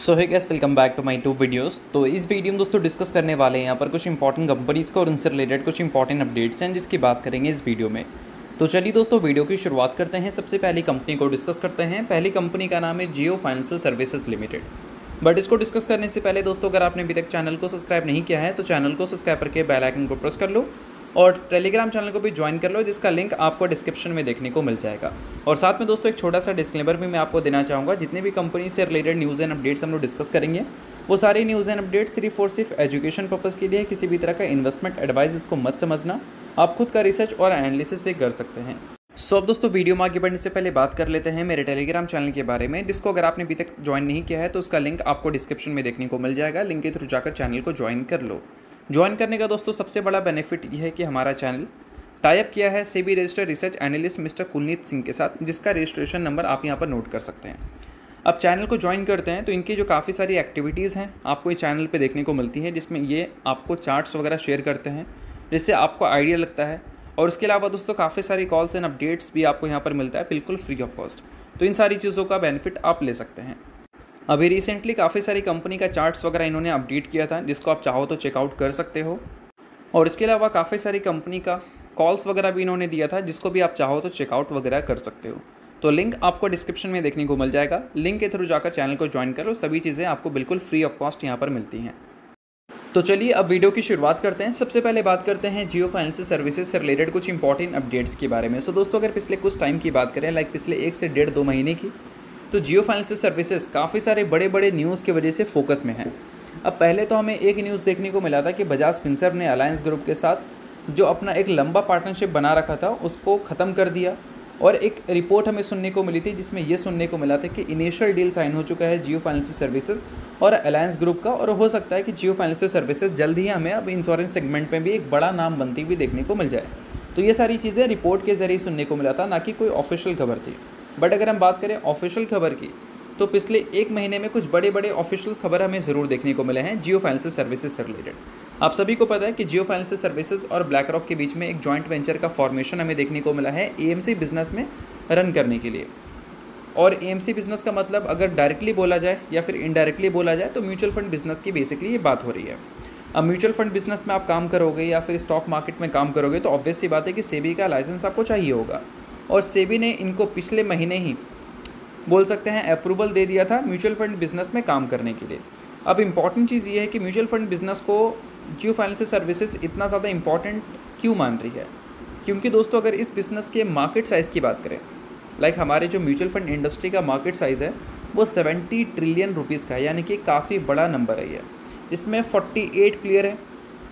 So hi guys, welcome back to my to videos. तो इस video में दोस्तों डिस्कस करने वाले हैं यहाँ पर कुछ इंपॉर्टेंट कंपनीज़ का और उनसे रिलेटेड कुछ इंपॉर्टेंट अपडेट्स हैं जिसकी बात करेंगे इस वीडियो में। तो चलिए दोस्तों वीडियो की शुरुआत करते हैं। सबसे पहली कंपनी को डिस्कस करते हैं। पहली कंपनी का नाम है जियो फाइनेंशियल सर्विसेज लिमिटेड। बट इसको डिस्कस करने से पहले दोस्तों, अगर आपने अभी तक चैनल को सब्सक्राइब नहीं किया है तो चैनल को सब्सक्राइब करके बेल आइकन को प्रेस कर लो और टेलीग्राम चैनल को भी ज्वाइन कर लो, जिसका लिंक आपको डिस्क्रिप्शन में देखने को मिल जाएगा। और साथ में दोस्तों एक छोटा सा डिस्क्लेमर भी मैं आपको देना चाहूँगा। जितने भी कंपनी से रिलेटेड न्यूज़ एंड अपडेट्स हम लोग डिस्कस करेंगे वो सारी न्यूज़ एंड अपडेट्स सिर्फ और सिर्फ एजुकेशन पर्पज़ के लिए, किसी भी तरह का इन्वेस्टमेंट एडवाइस इसको मत समझना। आप खुद का रिसर्च और एनालिसिस भी कर सकते हैं। सो अब दोस्तों वीडियो में आगे बढ़ने से पहले बात कर लेते हैं मेरे टेलीग्राम चैनल के बारे में, जिसको अगर आपने अभी तक ज्वाइन नहीं किया है तो उसका लिंक आपको डिस्क्रिप्शन में देखने को मिल जाएगा। लिंक के थ्रू जाकर चैनल को ज्वाइन कर लो। ज्वाइन करने का दोस्तों सबसे बड़ा बेनिफिट ये है कि हमारा चैनल टाई अप किया है SEBI registered research analyst mister Kulneet Singh के साथ, जिसका रजिस्ट्रेशन नंबर आप यहाँ पर नोट कर सकते हैं। अब चैनल को ज्वाइन करते हैं तो इनकी जो काफ़ी सारी एक्टिविटीज़ हैं आपको इस चैनल पे देखने को मिलती है, जिसमें ये आपको चार्ट्स वगैरह शेयर करते हैं जिससे आपको आइडिया लगता है। और उसके अलावा दोस्तों काफ़ी सारी कॉल्स एंड अपडेट्स भी आपको यहाँ पर मिलता है बिल्कुल फ्री ऑफ कॉस्ट। तो इन सारी चीज़ों का बेनिफिट आप ले सकते हैं। अभी रिसेंटली काफ़ी सारी कंपनी का चार्ट्स वगैरह इन्होंने अपडेट किया था, जिसको आप चाहो तो चेकआउट कर सकते हो। और इसके अलावा काफ़ी सारी कंपनी का कॉल्स वगैरह भी इन्होंने दिया था, जिसको भी आप चाहो तो चेकआउट वगैरह कर सकते हो। तो लिंक आपको डिस्क्रिप्शन में देखने को मिल जाएगा। लिंक के थ्रू जाकर चैनल को ज्वाइन करो। सभी चीज़ें आपको बिल्कुल फ्री ऑफ कॉस्ट यहाँ पर मिलती हैं। तो चलिए अब वीडियो की शुरुआत करते हैं। सबसे पहले बात करते हैं जियो फाइनेंशियल सर्विसेज से रिलेटेड कुछ इंपॉर्टेंट अपडेट्स के बारे में। सो दोस्तों अगर पिछले कुछ टाइम की बात करें, लाइक पिछले 1 से 1.5-2 महीने की, तो जियो फाइनेंशियल सर्विसेज काफ़ी सारे बड़े बड़े न्यूज़ की वजह से फोकस में है। अब पहले तो हमें एक न्यूज़ देखने को मिला था कि बजाज फिनसर्व ने अलायंस ग्रुप के साथ जो अपना एक लंबा पार्टनरशिप बना रखा था उसको ख़त्म कर दिया। और एक रिपोर्ट हमें सुनने को मिली थी जिसमें ये सुनने को मिला था कि इनिशियल डील साइन हो चुका है जियो फाइनेंशियल सर्विसेज और अलायंस ग्रुप का, और हो सकता है कि जियो फाइनेंशियल सर्विसेज जल्द ही हमें अब इंश्योरेंस सेगमेंट में भी एक बड़ा नाम बनती हुई देखने को मिल जाए। तो ये सारी चीज़ें रिपोर्ट के ज़रिए सुनने को मिला था, ना कि कोई ऑफिशियल खबर थी। बट अगर हम बात करें ऑफिशियल खबर की, तो पिछले 1 महीने में कुछ बड़े बड़े ऑफिशियल खबर हमें ज़रूर देखने को मिले हैं जियो फाइनेंशियल सर्विसेज से रिलेटेड। आप सभी को पता है कि जियो फाइनेंशियल सर्विसेज और ब्लैक रॉक के बीच में एक जॉइंट वेंचर का फॉर्मेशन हमें देखने को मिला है एएमसी बिजनेस में रन करने के लिए। और एएमसी बिजनेस का मतलब अगर डायरेक्टली बोला जाए या फिर इनडायरेक्टली बोला जाए तो म्यूचुअल फंड बिजनेस की बेसिकली ये बात हो रही है। अब म्यूचुअल फंड बिजनेस में आप काम करोगे या फिर स्टॉक मार्केट में काम करोगे तो ऑब्वियस सी बात है कि सेबी का लाइसेंस आपको चाहिए होगा। और सेबी ने इनको पिछले महीने ही बोल सकते हैं अप्रूवल दे दिया था म्यूचुअल फंड बिजनेस में काम करने के लिए। अब इम्पॉर्टेंट चीज़ ये है कि म्यूचुअल फंड बिजनेस को जियो फाइनेंशियल सर्विसेज इतना ज़्यादा इंपॉर्टेंट क्यों मान रही है, क्योंकि दोस्तों अगर इस बिज़नेस के मार्केट साइज़ की बात करें, लाइक हमारे जो म्यूचुअल फंड इंडस्ट्री का मार्केट साइज़ है वो 70 ट्रिलियन रुपीज़ का है, यानी कि काफ़ी बड़ा नंबर है ये। इसमें 48 प्लेयर है।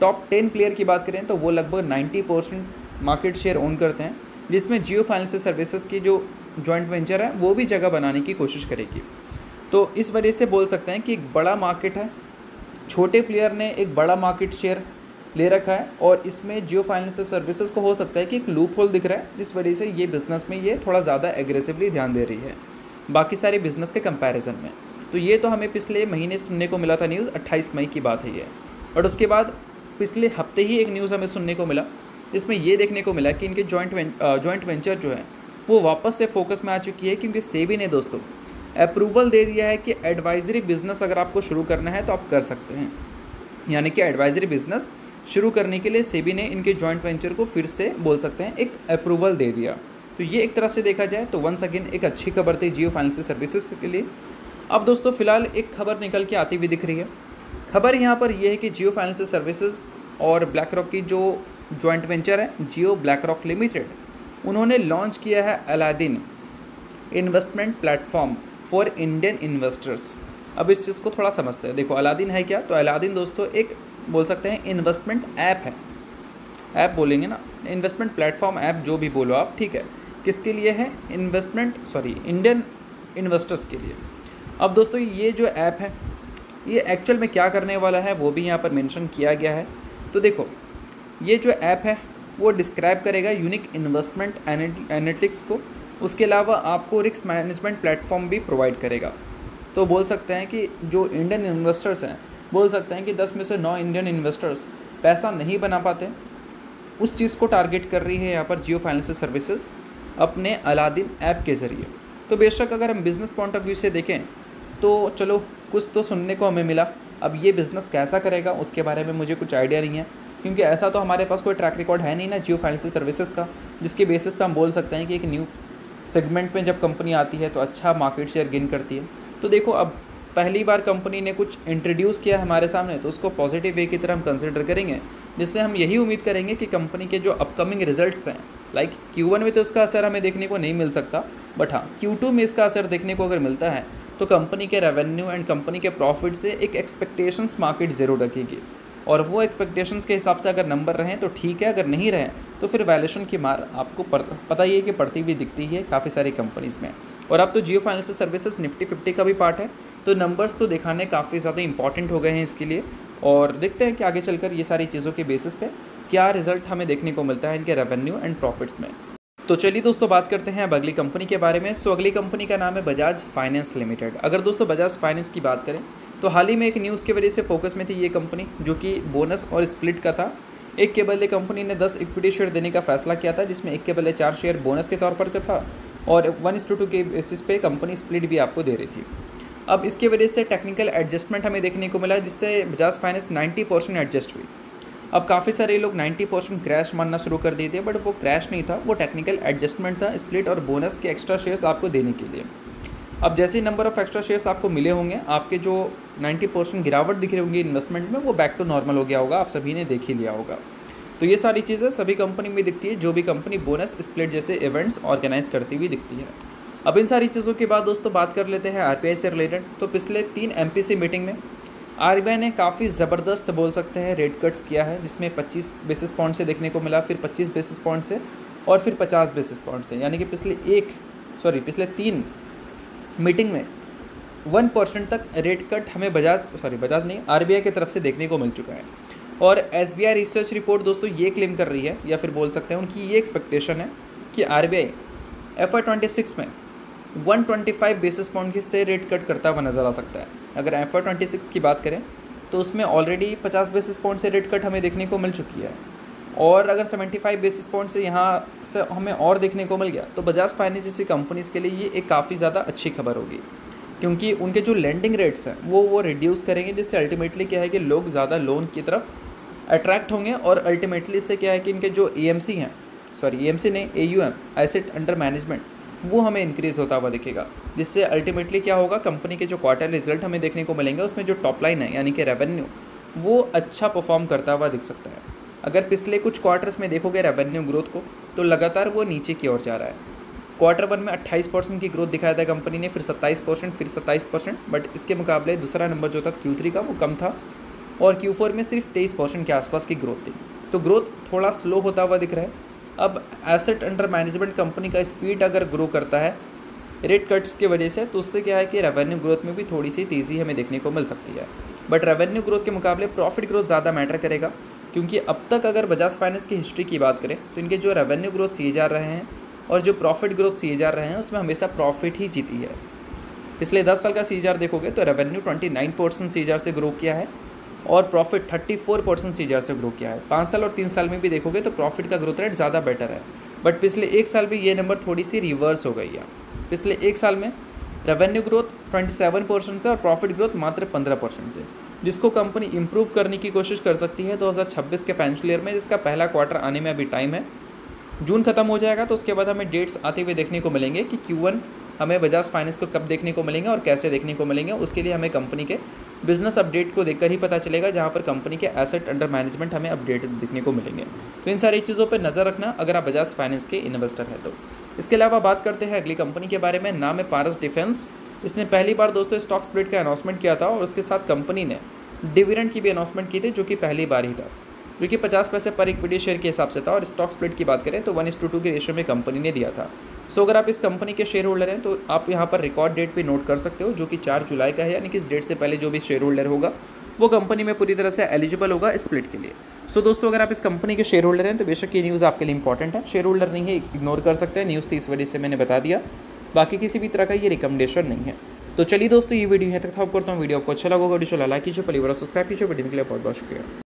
टॉप 10 प्लेयर की बात करें तो वो लगभग 90% मार्केट शेयर ओन करते हैं, जिसमें जियो फाइनेंशियल सर्विसेज की जो जॉइंट वेंचर है वो भी जगह बनाने की कोशिश करेगी। तो इस वजह से बोल सकते हैं कि एक बड़ा मार्केट है, छोटे प्लेयर ने एक बड़ा मार्केट शेयर ले रखा है, और इसमें जियो फाइनेंशियल सर्विसेज को हो सकता है कि एक लूप होल दिख रहा है, जिस वजह से ये बिज़नेस में ये थोड़ा ज़्यादा एग्रेसिवली ध्यान दे रही है बाकी सारे बिज़नेस के कंपैरिजन में। तो ये तो हमें पिछले महीने सुनने को मिला था न्यूज़, 28 मई की बात है ये। और उसके बाद पिछले हफ्ते ही एक न्यूज़ हमें सुनने को मिला, जिसमें ये देखने को मिला कि इनके जॉइंट वेंचर जो है वो वापस से फोकस में आ चुकी है, क्योंकि सेबी ने दोस्तों अप्रूवल दे दिया है कि एडवाइजरी बिज़नेस अगर आपको शुरू करना है तो आप कर सकते हैं। यानी कि एडवाइजरी बिज़नेस शुरू करने के लिए सेबी ने इनके जॉइंट वेंचर को फिर से बोल सकते हैं एक अप्रूवल दे दिया। तो ये एक तरह से देखा जाए तो वंस अगेन एक अच्छी खबर थी जियो फाइनेंशियल सर्विसेज के लिए। अब दोस्तों फिलहाल एक खबर निकल के आती हुई दिख रही है। खबर यहाँ पर यह है कि जियो फाइनेंशियल सर्विसेज और ब्लैक रॉक की जो जॉइंट वेंचर है जियो ब्लैक रॉक लिमिटेड, उन्होंने लॉन्च किया है Aladdin investment platform for Indian investors. अब इस चीज़ को थोड़ा समझते हैं। देखो अलादीन है क्या, तो अलादीन दोस्तों एक बोल सकते हैं इन्वेस्टमेंट ऐप है। ऐप बोलेंगे ना, इन्वेस्टमेंट प्लेटफॉर्म ऐप जो भी बोलो आप, ठीक है। किसके लिए है? इंडियन इन्वेस्टर्स के लिए। अब दोस्तों ये जो ऐप है ये एक्चुअल में क्या करने वाला है वो भी यहाँ पर मेंशन किया गया है। तो देखो ये जो ऐप है वो डिस्क्राइब करेगा यूनिक इन्वेस्टमेंट एनालिटिक्स को, उसके अलावा आपको रिस्क मैनेजमेंट प्लेटफॉर्म भी प्रोवाइड करेगा। तो बोल सकते हैं कि जो इंडियन इन्वेस्टर्स हैं, बोल सकते हैं कि 10 में से 9 इंडियन इन्वेस्टर्स पैसा नहीं बना पाते, उस चीज़ को टारगेट कर रही है यहाँ पर जियो फाइनेंशियल सर्विसेज अपने अलादीन ऐप के ज़रिए। तो बेशक अगर हम बिज़नेस पॉइंट ऑफ व्यू से देखें तो चलो कुछ तो सुनने को हमें मिला। अब ये बिज़नेस कैसा करेगा उसके बारे में मुझे कुछ आइडिया नहीं है, क्योंकि ऐसा तो हमारे पास कोई ट्रैक रिकॉर्ड है नहीं ना जियो फाइनेंशियल सर्विसेज का, जिसके बेसिस पे हम बोल सकते हैं कि एक न्यू सेगमेंट में जब कंपनी आती है तो अच्छा मार्केट शेयर गेन करती है। तो देखो, अब पहली बार कंपनी ने कुछ इंट्रोड्यूस किया हमारे सामने, तो उसको पॉजिटिव वे की तरह हम कंसिडर करेंगे, जिससे हम यही उम्मीद करेंगे कि कंपनी के जो अपकमिंग रिजल्ट्स हैं, लाइक Q1 में तो इसका असर हमें देखने को नहीं मिल सकता, बट हाँ Q2 में इसका असर देखने को अगर मिलता है तो कंपनी के रेवेन्यू एंड कंपनी के प्रॉफिट से एक एक्सपेक्टेशंस मार्केट ज़रूर रखेगी, और वो एक्सपेक्टेशंस के हिसाब से अगर नंबर रहें तो ठीक है, अगर नहीं रहें तो फिर वैल्यूएशन की मार आपको पता ही है कि पड़ती हुई दिखती है काफ़ी सारी कंपनीज़ में। और अब तो जियो फाइनेंशियल सर्विसेज निफ्टी 50 का भी पार्ट है, तो नंबर्स तो दिखाने काफ़ी ज़्यादा इंपॉर्टेंट हो गए हैं इसके लिए, और देखते हैं कि आगे चलकर ये सारी चीज़ों के बेसिस पे क्या रिजल्ट हमें देखने को मिलता है इनके रेवेन्यू एंड प्रॉफिट्स में। तो चलिए दोस्तों, बात करते हैं अब अगली कंपनी के बारे में। सो अगली कंपनी का नाम है बजाज फाइनेंस लिमिटेड। अगर दोस्तों बजाज फाइनेंस की बात करें तो हाल ही में एक न्यूज़ की वजह से फोकस में थी ये कंपनी, जो कि बोनस और स्प्लिट का था। एक के बदले कंपनी ने 10 इक्विटी शेयर देने का फैसला किया था, जिसमें एक के बदले 4 शेयर बोनस के तौर पर का था, और 1:2 के बेसिस पे कंपनी स्प्लिट भी आपको दे रही थी। अब इसके वजह से टेक्निकल एडजस्टमेंट हमें देखने को मिला, जिससे बजाज फाइनेंस 90% एडजस्ट हुई। अब काफ़ी सारे लोग 90% क्रैश मानना शुरू कर दिए थे, बट वो क्रैश नहीं था, वो टेक्निकल एडजस्टमेंट था स्प्लिट और बोनस के एक्स्ट्रा शेयर्स आपको देने के लिए। अब जैसे ही नंबर ऑफ एक्स्ट्रा शेयर्स आपको मिले होंगे, आपके जो 90% गिरावट दिख रही होंगी इन्वेस्टमेंट में, वो बैक टू नॉर्मल हो गया होगा, आप सभी ने देख ही लिया होगा। तो ये सारी चीज़ें सभी कंपनी में दिखती है, जो भी कंपनी बोनस स्प्लिट जैसे इवेंट्स ऑर्गेनाइज करती हुई दिखती है। अब इन सारी चीज़ों के बाद दोस्तों बात कर लेते हैं RBI से रिलेटेड। तो पिछले 3 MPC मीटिंग में RBI ने काफ़ी ज़बरदस्त बोल सकते हैं रेट कट्स किया है, जिसमें 25 बेसिस पॉइंट से देखने को मिला, फिर 25 बेसिस पॉइंट से, और फिर 50 बेसिस पॉइंट से, यानी कि पिछले 3 मीटिंग में 1% तक रेट कट हमें बजाज नहीं RBI की तरफ से देखने को मिल चुका है। और SBI रिसर्च रिपोर्ट दोस्तों ये क्लेम कर रही है, या फिर बोल सकते हैं उनकी ये एक्सपेक्टेशन है कि RBI FY 26 में 125 बेसिस पॉइंट से रेट कट करता हुआ नज़र आ सकता है। अगर FY 26 की बात करें तो उसमें ऑलरेडी 50 बेसिस पॉइंट से रेट कट हमें देखने को मिल चुकी है, और अगर 75 बेसिस पॉइंट से यहाँ से हमें और देखने को मिल गया तो बजाज फाइनेंस जैसी कंपनीज़ के लिए ये एक काफ़ी ज़्यादा अच्छी खबर होगी, क्योंकि उनके जो लेंडिंग रेट्स हैं वो रिड्यूस करेंगे, जिससे अल्टीमेटली क्या है कि लोग ज़्यादा लोन की तरफ अट्रैक्ट होंगे, और अल्टीमेटली इससे क्या है कि इनके जो AMC नहीं AUM एसेट अंडर मैनेजमेंट वो हमें इंक्रीज़ होता हुआ दिखेगा, जिससे अल्टीमेटली क्या होगा, कंपनी के जो क्वार्टर रिजल्ट हमें देखने को मिलेंगे उसमें जो टॉप लाइन है यानी कि रेवेन्यू वो अच्छा परफॉर्म करता हुआ दिख सकता है। अगर पिछले कुछ क्वार्टर्स में देखोगे रेवेन्यू ग्रोथ को, तो लगातार वो नीचे की ओर जा रहा है। Q1 में 28% की ग्रोथ दिखाया था कंपनी ने, फिर 27%, फिर 27%, बट इसके मुकाबले दूसरा नंबर जो था Q3 का वो कम था, और Q4 में सिर्फ 23% के आसपास की ग्रोथ थी। तो ग्रोथ थोड़ा स्लो होता हुआ दिख रहा है। अब एसेट अंडर मैनेजमेंट कंपनी का स्पीड अगर ग्रो करता है रेट कट्स की वजह से, तो उससे क्या है कि रेवेन्यू ग्रोथ में भी थोड़ी सी तेज़ी हमें देखने को मिल सकती है। बट रेवेन्यू ग्रोथ के मुकाबले प्रॉफिट ग्रोथ ज़्यादा मैटर करेगा, क्योंकि अब तक अगर बजाज फाइनेंस की हिस्ट्री की बात करें तो इनके जो रेवेन्यू ग्रोथ CAGR रहे हैं और जो प्रॉफिट ग्रोथ CAGR रहे हैं उसमें हमेशा प्रॉफिट ही जीती है। पिछले 10 साल का CAGR देखोगे तो रेवेन्यू 29% CAGR से ग्रो किया है, और प्रॉफिट 34% CAGR से ग्रो किया है। 5 साल और 3 साल में भी देखोगे तो प्रॉफिट का ग्रोथ रेट ज़्यादा बेटर है, बट पिछले 1 साल में ये नंबर थोड़ी सी रिवर्स हो गई है। पिछले 1 साल में रेवेन्यू ग्रोथ 27% से और प्रॉफिट ग्रोथ मात्र 15% से, जिसको कंपनी इंप्रूव करने की कोशिश कर सकती है 2026 के फाइनेंशियल ईयर में, जिसका पहला क्वार्टर आने में अभी टाइम है। जून खत्म हो जाएगा तो उसके बाद हमें डेट्स आते हुए देखने को मिलेंगे कि Q1 हमें बजाज फाइनेंस को कब देखने को मिलेंगे और कैसे देखने को मिलेंगे। उसके लिए हमें कंपनी के बिजनेस अपडेट को देखकर ही पता चलेगा, जहाँ पर कंपनी के एसेट अंडर मैनेजमेंट हमें अपडेट देखने को मिलेंगे। तो इन सारी चीज़ों पर नज़र रखना अगर आप बजाज फाइनेंस के इन्वेस्टर हैं तो। इसके अलावा बात करते हैं अगली कंपनी के बारे में, नाम है पारस डिफेंस। इसने पहली बार दोस्तों स्टॉक स्प्लिट का अनाउंसमेंट किया था, और उसके साथ कंपनी ने डिविडेंड की भी अनाउंसमेंट की थी, जो कि पहली बार ही था, जो कि 50 पैसे पर इक्विटी शेयर के हिसाब से था। और स्टॉक स्प्लिट की बात करें तो 1:2 के रेशियो में कंपनी ने दिया था। सो अगर आप इस कंपनी के शेयर होल्डर हैं तो आप यहाँ पर रिकॉर्ड डेट पे नोट कर सकते हो, जो कि 4 जुलाई का है, यानी कि इस डेट से पहले जो भी शेयर होल्डर होगा वो कंपनी में पूरी तरह से एलिजिबल होगा स्प्लिट के लिए। सो दोस्तों, अगर आप इस कंपनी के शेयर होल्डर हैं तो बेशक ये न्यूज़ आपके लिए इंपॉर्टेंट है। शेयर होल्डर नहीं है इग्नोर कर सकते हैं, न्यूज़ थी इस वजह से मैंने बता दिया, बाकी किसी भी तरह का ये रिकमेंडेशन नहीं है। तो चलिए दोस्तों, ये वीडियो यहाँ तक था। आपको करता हूँ वीडियो आपको अच्छा लगा होगा, वीडियो लाइक कीजिए, परिवार सब्सक्राइब कीजिए। वीडियो के लिए बहुत बहुत शुक्रिया।